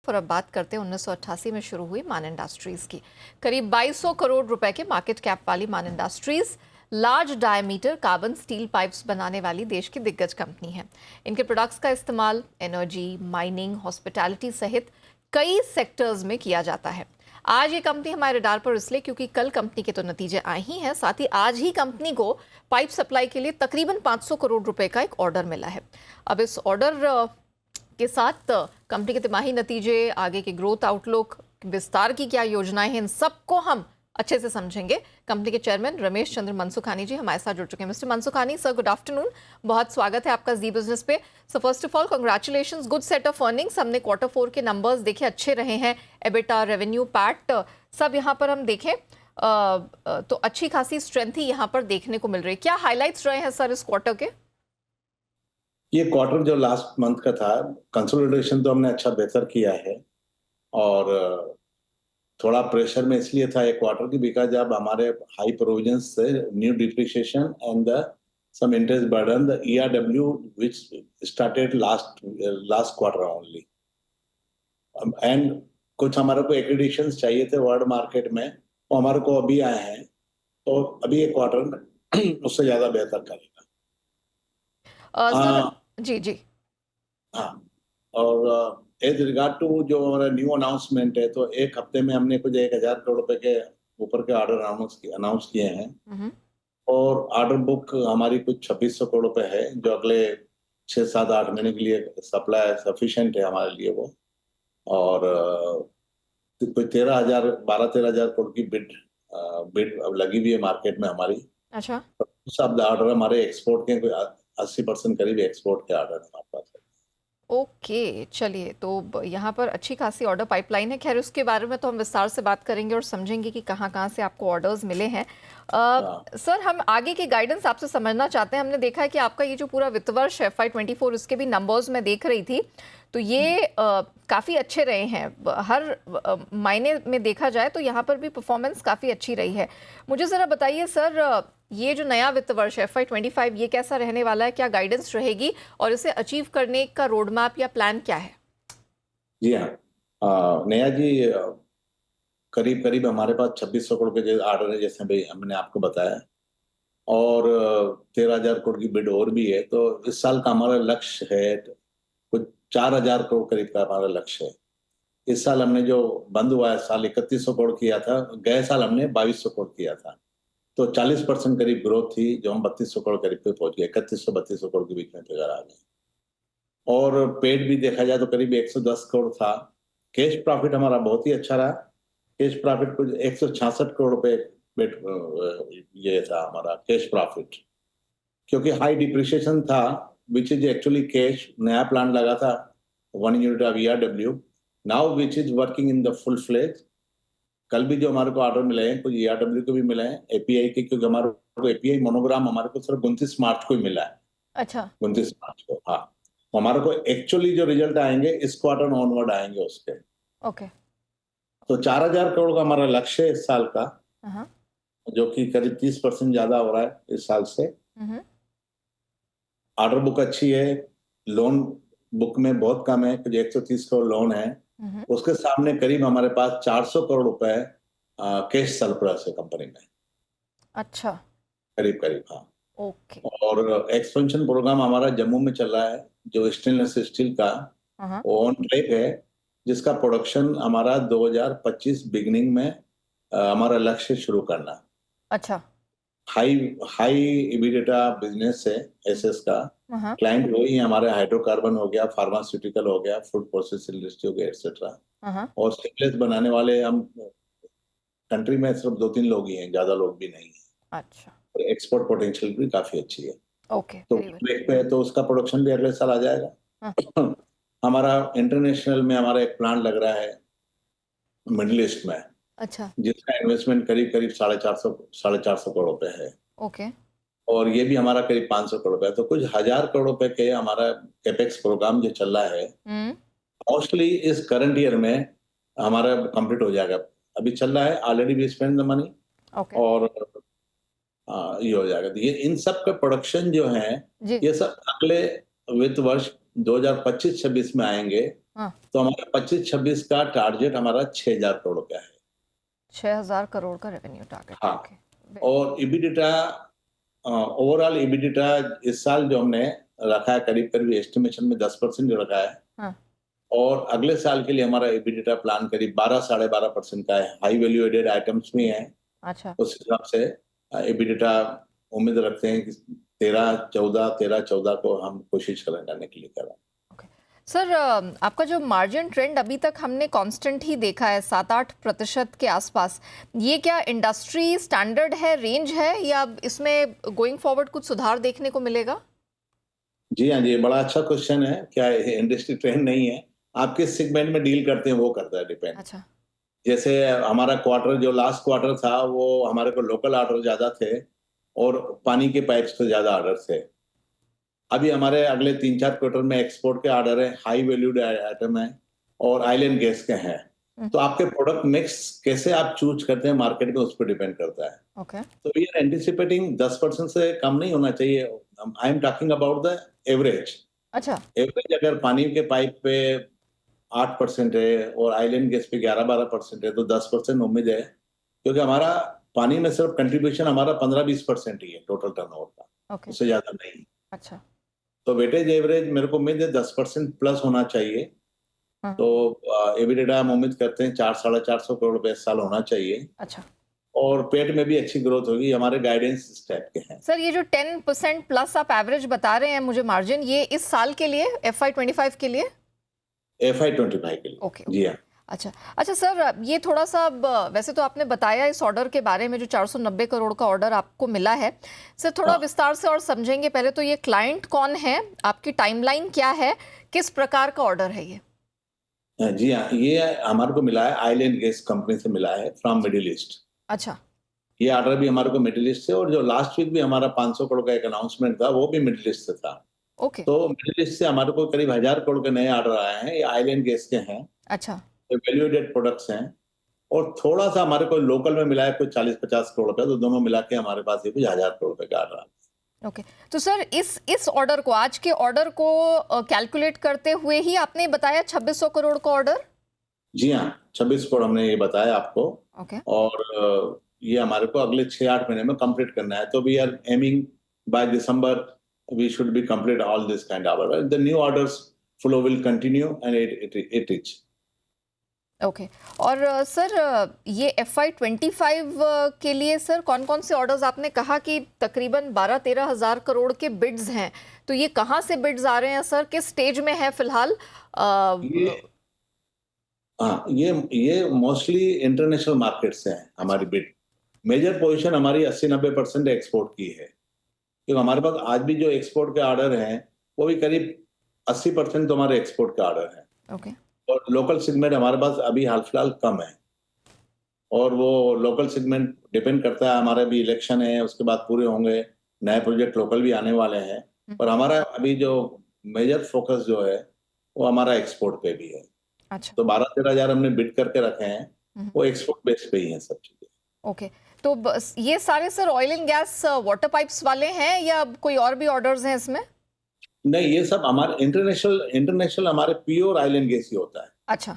और अब बात करते हैं 1988 में शुरू हुई मान इंडस्ट्रीज की। करीब 2200 करोड़ रुपए के मार्केट कैप वाली मान industries large diameter carbon steel pipes बनाने वाली देश की दिग्गज कंपनी है। इनके प्रोडक्ट्स का इस्तेमाल एनर्जी, माइनिंग, हॉस्पिटैलिटी सहित कई सेक्टर्स में किया जाता है। आज ये कंपनी हमारे रडार पर इसलिए क्योंकि कल कंपनी के तो नतीजे आए ही हैं, साथ ही आज ही कंपनी को पाइप सप्लाई के लिए तकरीबन 500 करोड़ रुपए का एक ऑर्डर मिला है। अब इस ऑर्डर के साथ कंपनी के तिमाही नतीजे, आगे के ग्रोथ आउटलुक, विस्तार की क्या योजनाएं हैं, इन सबको हम अच्छे से समझेंगे। कंपनी के चेयरमैन रमेश चंद्र मनसुखानी जी हमारे साथ जुड़ चुके हैं। Mister Mansukhani sir, good afternoon, बहुत स्वागत है आपका जी बिजनेस पे। So first of all congratulations, good set of earnings. हमने Q4 के नंबर्स देखे, अच्छे रहे हैं। एबिटा, रेवेन्यू, पैट सब यहाँ पर हम देखें तो अच्छी खासी स्ट्रेंथ ही यहाँ पर देखने को मिल रही है। क्या हाईलाइट्स रहे हैं सर इस क्वार्टर के? ये क्वार्टर जो लास्ट मंथ का था, कंसोलिडेशन तो हमने अच्छा बेहतर किया है और थोड़ा प्रेशर में इसलिए था एक क्वार्टर की बिकॉज अब हमारे हाई प्रोविजंस से new depreciation and the sum interest burden the ERW which started last quarter only and कुछ हमारे को एक्रेडिशंस चाहिए थे वर्ल्ड मार्केट में, वो हमारे को अभी आए हैं, तो अभी एक क्वार्टर में उससे ज्यादा बेहतर करेगा। सर जी जी हाँ, और एज रिगार्ड टू जो हमारा न्यू अनाउंसमेंट है, तो एक हफ्ते में हमने कुछ 1000 करोड़ रुपए के ऊपर के ऑर्डर अनाउंस किए हैं और ऑर्डर बुक हमारी कुछ 2600 करोड़ रुपए है, जो अगले 6-7-8 महीने के लिए सप्लाई सफिशिएंट है हमारे लिए वो। और कोई 12-13 हजार करोड़ की बिड अब लगी हुई है मार्केट में हमारी। अच्छा, सब ऑर्डर हमारे एक्सपोर्ट के 80% करीब एक्सपोर्ट के ऑर्डर हमारे पास है। ओके, चलिए, तो यहाँ पर अच्छी खासी ऑर्डर पाइपलाइन है। खैर, उसके बारे में तो हम विस्तार से बात करेंगे और समझेंगे कि कहाँ कहाँ से आपको ऑर्डर्स मिले हैं। सर, हम आगे की गाइडेंस आपसे समझना चाहते हैं। हमने देखा है कि आपका ये जो पूरा वित्त वर्ष FY24, उसके भी नंबर्स में देख रही थी, तो ये काफ़ी अच्छे रहे हैं। हर मायने में देखा जाए तो यहाँ पर भी परफॉर्मेंस काफ़ी अच्छी रही है। मुझे ज़रा बताइए सर, ये जो नया वित्त वर्ष FY25 ये कैसा रहने वाला है, क्या गाइडेंस रहेगी और इसे अचीव करने का रोड मैप या प्लान क्या है? जी हाँ, नया जी, करीब करीब हमारे पास 2600 करोड़ के ऑर्डर है, जैसे भाई हमने आपको बताया, और 13,000 करोड़ की बिड और भी है। तो इस साल का हमारा लक्ष्य है कुछ 4,000 करोड़ करीब का हमारा लक्ष्य है। इस साल हमने जो बंद हुआ है साल 3100 करोड़ किया था, गए साल हमने 2200 करोड़ किया था, तो 40% करीब ग्रोथ थी, जो हम 3200 करोड़ करीब पे पहुंच गए, 3100-3200 करोड़ के बीच में फिगर आ गए। और पेड भी देखा जाए तो करीब 110 करोड़ था। कैश प्रॉफिट हमारा बहुत ही अच्छा रहा। कैश प्रॉफिट कुछ 166 करोड़ रुपए ये था हमारा कैश प्रॉफिट, क्योंकि हाई डिप्रिसिएशन था विच इज एक्चुअली कैश। नया प्लांट लगा था 1 unit of ERW now which is working in the full fledge. कल भी जो हमारे को ऑर्डर मिले हैं, कुछ ERW के भी मिले हैं, API के, क्योंकि हमारे को API मोनोग्राम हमारे को सिर्फ 29 मार्च को ही मिला है। अच्छा, 29 मार्च को, हाँ। हमारे को एक्चुअली जो रिजल्ट आएंगे इस क्वार्टर ऑनवर्ड आएंगे उसके। ओके। तो 4,000 करोड़ का हमारा लक्ष्य है इस साल का, हाँ, जो कि करीब 30% ज्यादा हो रहा है इस साल से। ऑर्डर बुक अच्छी है, लोन बुक में बहुत कम है, कुछ 130 करोड़ लोन है। उसके सामने करीब हमारे पास 400 करोड़ रुपए कैश सरप्लस है कंपनी में। अच्छा, करीब करीब, हाँ। ओके। और एक्सपेंशन प्रोग्राम हमारा जम्मू में चल रहा है, जो स्टेनलेस स्टील का, वो ऑन ट्रैक है, जिसका प्रोडक्शन हमारा 2025 बिगिनिंग में हमारा लक्ष्य शुरू करना। अच्छा, हाई हाई EBITDA बिजनेस है SS का। क्लाइंट वही है हमारे, हाइड्रोकार्बन हो गया, फार्मास्यूटिकल हो गया, फूड प्रोसेस इंडस्ट्री हो गया, एक्सेट्रा। और स्टेनलेस बनाने वाले हम कंट्री में सिर्फ 2-3 लोग ही हैं, ज्यादा लोग भी नहीं है। अच्छा, एक्सपोर्ट पोटेंशियल भी काफी अच्छी है। ओके, तो ट्रैक पे है, तो उसका प्रोडक्शन भी अगले साल आ जाएगा। हमारा इंटरनेशनल में हमारा एक प्लांट लग रहा है मिडिल ईस्ट में, अच्छा, जिसका इन्वेस्टमेंट करीब करीब 450 करोड़ रुपए है। ओके, और ये भी हमारा करीब 500 करोड़ रुपए है। तो कुछ 1000 करोड़ रुपए के हमारा कैपेक्स प्रोग्राम जो चल रहा है, मोस्टली इस करंट ईयर में हमारा कंप्लीट हो जाएगा। अभी चल रहा है, already we spend the money, और ये हो जाएगा। तो ये इन सब का प्रोडक्शन जो है, ये सब अगले वित्त वर्ष 2025-26 में आएंगे, हाँ, तो हमारा 25-26 का टारगेट हमारा 6,000 करोड़ का है। 6,000 करोड़ का रेवेन्यू टारगेट। हाँ, ओके। और EBITDA, ओवरऑल EBITDA इस साल जो हमने रखा है करीब करीब एस्टिमेशन में 10% रखा है, हाँ, और अगले साल के लिए हमारा EBITDA प्लान करीब 12 साढ़े 12% का है। हाई वैल्यू एडेड आइटम्स भी हैं, अच्छा। उस हिसाब से EBITDA उम्मीद रखते हैं कि 13-14 को हम कोशिश करें करने के लिए करें। ओके। सर, आपका जो मार्जिन ट्रेंड अभी तक हमने कांस्टेंट ही देखा है 7-8% के आसपास, ये क्या इंडस्ट्री स्टैंडर्ड है, रेंज है, या इसमें गोइंग फॉरवर्ड कुछ सुधार देखने को मिलेगा? जी हाँ जी, बड़ा अच्छा क्वेश्चन है। क्या इंडस्ट्री ट्रेंड नहीं है, आप किस सेगमेंट में डील करते हैं वो करता है डिपेंड। अच्छा। जैसे हमारा क्वार्टर जो लास्ट क्वार्टर था वो हमारे को लोकल ऑर्डर ज्यादा थे और पानी के पाइप्स पे ज्यादा ऑर्डर थे। अभी हमारे अगले 3-4 क्वार्टर में एक्सपोर्ट के ऑर्डर है, हाई वैल्यूड आइटम है और ऑयल एंड गैस के हैं। हम्म, तो आपके प्रोडक्ट मिक्स कैसे आप चूज करते हैं मार्केट में, उस पर डिपेंड करता है। ओके। तो वी आर एंटिसिपेटिंग 10% से कम नहीं होना चाहिए। I am talking about the average. अच्छा। एवरेज अगर पानी के पाइप पे 8% है और आइलैंड गैस पे 11-12% है, तो 10% उम्मीद है, क्योंकि हमारा पानी में सिर्फ कंट्रीब्यूशन हमारा 15-20% ही है टोटल टर्नओवर का, ओके। उससे ज्यादा नहीं। अच्छा। तो वेटेज एवरेज मेरे को उम्मीद है 10% प्लस होना चाहिए। हाँ। तो एबिलिटा हम उम्मीद करते हैं 400-450 करोड़ रुपए इस साल होना चाहिए, अच्छा। और पेट में भी अच्छी ग्रोथ होगी। हमारे गाइडेंस इस टाइप के हैं। सर, ये जो 10% प्लस आप एवरेज बता रहे हैं मुझे मार्जिन, ये इस साल के लिए, FY25 के लिए? FY25 के लिए, ओके, जी ओके। हाँ। अच्छा। अच्छा सर, ये थोड़ा सा अब, वैसे तो आपने बताया इस ऑर्डर के बारे में, जो 490 करोड़ का ऑर्डर आपको मिला है। सर, थोड़ा हाँ विस्तार से और समझेंगे। पहले तो ये क्लाइंट कौन है, आपकी टाइमलाइन क्या है, किस प्रकार का ऑर्डर है ये? जी हाँ, ये हमारे को मिला है आइलैंड गैस कंपनी से मिला है फ्रॉम मिडिल ईस्ट। अच्छा। ये ऑर्डर भी हमारे को मिडिल ईस्ट से, और जो लास्ट वीक भी हमारा 500 करोड़ का एक अनाउंसमेंट था वो भी मिडिल ईस्ट से था। ओके। तो मिडिल ईस्ट से हमारे को करीब 1,000 करोड़ के नए ऑर्डर आए हैं। ये आइलैंड गैस के हैं, अच्छा। वैल्यू एडेड प्रोडक्ट्स हैं, और थोड़ा सा हमारे को लोकल में मिला है कुछ 40-50 करोड़ का। तो दोनों मिला के हमारे पास ये भी 1,000 करोड़ रुपए का ऑर्डर। ओके। तो सर, इस ऑर्डर को, आज के ऑर्डर को कैलकुलेट करते हुए ही आपने बताया 2600 करोड़ का ऑर्डर? जी हाँ, 26 करोड़ हमने ये बताया आपको। ओके। और ये हमारे को अगले 6-8 महीने में कंप्लीट करना है। तो we are aiming by December we should be complete all this kind of the new orders flow will continue and it is. Okay. और सर, ये FY25 के लिए सर कौन कौन से ऑर्डर्स, आपने कहा कि तकरीबन 12-13 हज़ार करोड़ के बिड्स हैं, तो ये कहाँ से बिड्स आ रहे हैं सर, किस स्टेज में है फिलहाल? ये हाँ, ये मोस्टली इंटरनेशनल मार्केट से है अच्छा। हमारी बिड। मेजर पोजीशन हमारी 80-90% एक्सपोर्ट की है, क्योंकि हमारे पास आज भी जो एक्सपोर्ट के ऑर्डर हैं वो भी करीब 80% तो हमारे एक्सपोर्ट के ऑर्डर हैं। ओके। और लोकल सेगमेंट हमारे पास अभी हाल फिलहाल कम है, और वो लोकल सेगमेंट डिपेंड करता है। हमारे भी इलेक्शन है, उसके बाद पूरे होंगे, नए प्रोजेक्ट लोकल भी आने वाले हैं। और हमारा अभी जो मेजर फोकस जो है वो हमारा एक्सपोर्ट पे भी है। अच्छा। तो 12-13 हजार हमने बिड करके रखे हैं, हम्म, वो एक्सपोर्ट बेस पे ही है सब चीजें। ओके। तो बस ये सारे sir oil and gas water pipes वाले हैं, या कोई और भी ऑर्डर्स हैं इसमें? नहीं, ये सब हमारे इंटरनेशनल इंटरनेशनल हमारे प्योर आइलैंड गैस ही होता है। अच्छा।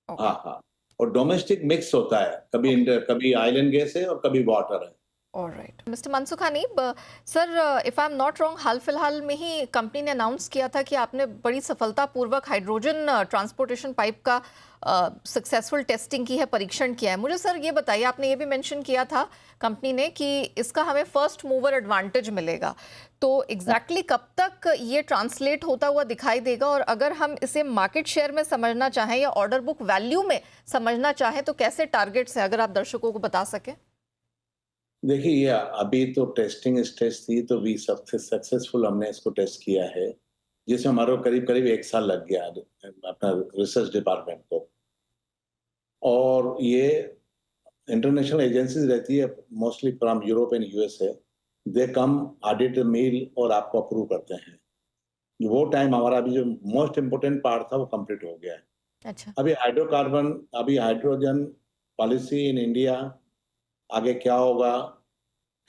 ओके। हाँ हाँ, और डोमेस्टिक मिक्स होता है, कभी ओके। कभी आइलैंड गैस है और कभी वाटर है। Alright mister Mansukhani, sir, if I am not wrong, हाल फिलहाल में ही कंपनी ने अनाउंस किया था कि आपने बड़ी सफलतापूर्वक हाइड्रोजन ट्रांसपोर्टेशन पाइप का सक्सेसफुल टेस्टिंग की है, परीक्षण किया है। मुझे सर ये बताइए, आपने ये भी मेंशन किया था कंपनी ने कि इसका हमें फर्स्ट मूवर एडवांटेज मिलेगा, तो एग्जैक्टली कब तक ये ट्रांसलेट होता हुआ दिखाई देगा? और अगर हम इसे मार्केट शेयर में समझना चाहें या ऑर्डर बुक वैल्यू में समझना चाहें, तो कैसे टारगेट्स हैं, अगर आप दर्शकों को बता सकें? देखिए, ये अभी तो टेस्टिंग स्टेज थी, तो वी सबसे सक्सेसफुल हमने इसको टेस्ट किया है, जिसमें हमारे को करीब करीब 1 साल लग गया अपना रिसर्च डिपार्टमेंट को। और ये इंटरनेशनल एजेंसीज रहती है mostly from Europe and USA। They come audit mill और आपको अप्रूव करते हैं। वो टाइम हमारा अभी जो मोस्ट इम्पोर्टेंट पार्ट था वो कंप्लीट हो गया है। अच्छा। अभी हाइड्रोकार्बन, अभी हाइड्रोजन पॉलिसी इन इंडिया, आगे क्या होगा,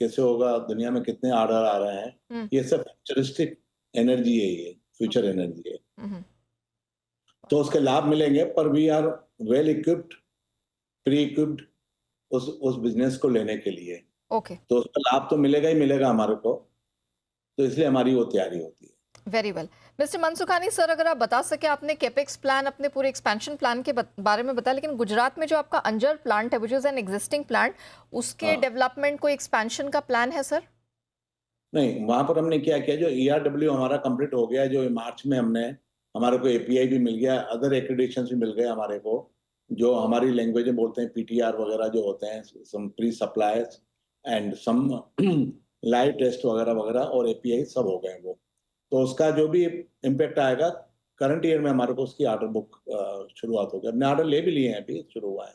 कैसे होगा, दुनिया में कितने ऑर्डर आ रहे हैं, हम्म। ये सब फ्यूचरिस्टिक एनर्जी है, ये फ्यूचर एनर्जी है। हम्म। तो उसके लाभ मिलेंगे, पर we are well equipped, pre equipped उस बिजनेस को लेने के लिए। ओके, तो उसका लाभ तो मिलेगा ही मिलेगा हमारे को, तो इसलिए हमारी वो तैयारी होती है। Very well. Mister Mansukhani sir, अगर आप बता सके, आपने कैपेक्स प्लान, अपने पूरे एक्सपेंशन प्लान के बारे में बताया, लेकिन गुजरात में जो आपका अंजर प्लांट है, which is an existing plant, उसके हाँ। डेवलपमेंट को एक्सपेंशन का प्लान है सर? नहीं, वहां पर हमने क्या किया, जो ERW हमारा कंप्लीट हो गया, जो मार्च में हमारे को API भी मिल गया, अदर एक्रेडिटेशन भी मिल गए हमारे को, जो हमारी लैंग्वेज में बोलते हैं PTR वगैरह जो होते हैं, some pre suppliers and some live test वगैरह वगैरह, और API सब हो गए वो। तो उसका जो भी इम्पैक्ट आएगा करंट ईयर में, हमारे को उसकी ऑर्डर बुक शुरुआत हो गई। हमने ऑर्डर ले भी लिए हैं, अभी शुरू हुआ है।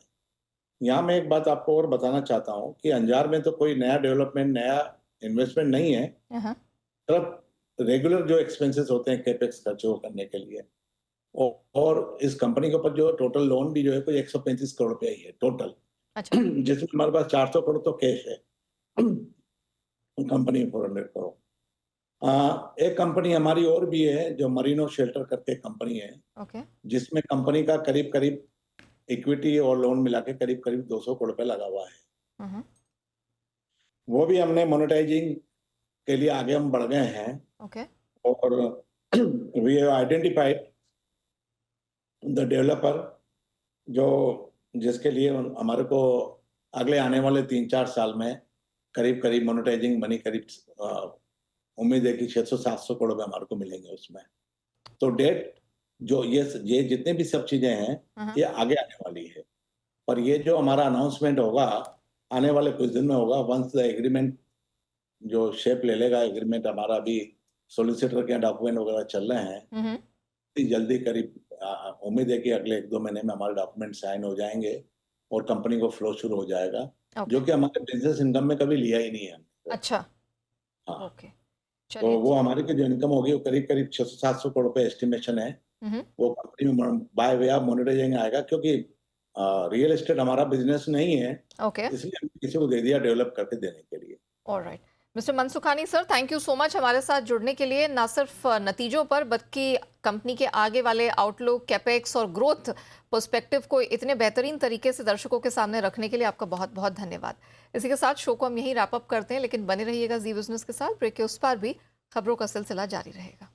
यहाँ मैं एक बात आपको और बताना चाहता हूँ कि अंजार में तो कोई नया डेवलपमेंट, नया इन्वेस्टमेंट नहीं है। हाँ, सिर्फ रेगुलर जो एक्सपेंसेस होते हैं कैपेक्स खर्चों करने के लिए, और इस कंपनी के ऊपर जो टोटल लोन भी जो है कोई 135 करोड़ रुपया ही है टोटल, अच्छा, जिसमें हमारे पास 400 करोड़ तो कैश है। कंपनी 400 करोड़। एक कंपनी हमारी और भी है, जो मरीनो शेल्टर करके कंपनी है, ओके, जिसमें कंपनी का करीब करीब इक्विटी और लोन मिला के करीब करीब 200 करोड़ रुपया लगा हुआ है। वो भी हमने मोनेटाइजिंग के लिए आगे हम बढ़ गए हैं, ओके, और we have identified the developer, जो जिसके लिए हमारे को अगले आने वाले 3-4 साल में करीब करीब मोनेटाइजिंग मनी करीब उम्मीद है कि 600-700 करोड़ रुपए हमारे को मिलेंगे उसमें। तो डेट जो ये जितने भी सब चीजें हैं, ये आगे आने वाली है, पर ये जो हमारा अनाउंसमेंट होगा आने वाले कुछ दिन में होगा, वंस द एग्रीमेंट जो शेप ले लेगा। एग्रीमेंट हमारा अभी सोलिसिटर के डॉक्यूमेंट वगैरह चल रहे हैं, इतनी जल्दी करीब उम्मीद है कि अगले 1-2 महीने में हमारे डॉक्यूमेंट साइन हो जाएंगे और कंपनी को फ्लो शुरू हो जाएगा, जो कि हमारे बिजनेस इनकम में कभी लिया ही नहीं है हमने। अच्छा, हाँ, ओके, तो चलिए। वो हमारी की जो इनकम होगी वो करीब करीब 600-700 करोड़ रुपए एस्टिमेशन है। वो कंपनी में बाय वे ऑफ मोनेटाइजिंग आएगा, क्योंकि रियल एस्टेट हमारा बिजनेस नहीं है, ओके, इसलिए हमने किसी को दे दिया डेवलप करके देने के लिए। Alright. Mister Mansukhani sir, thank you so much हमारे साथ जुड़ने के लिए, ना सिर्फ नतीजों पर बल्कि कंपनी के आगे वाले आउटलुक, कैपेक्स और ग्रोथ पर्सपेक्टिव को इतने बेहतरीन तरीके से दर्शकों के सामने रखने के लिए आपका बहुत बहुत धन्यवाद। इसी के साथ शो को हम यहीं रैप अप करते हैं, लेकिन बने रहिएगा जी बिजनेस के साथ। ब्रेक के उस पार भी खबरों का सिलसिला जारी रहेगा।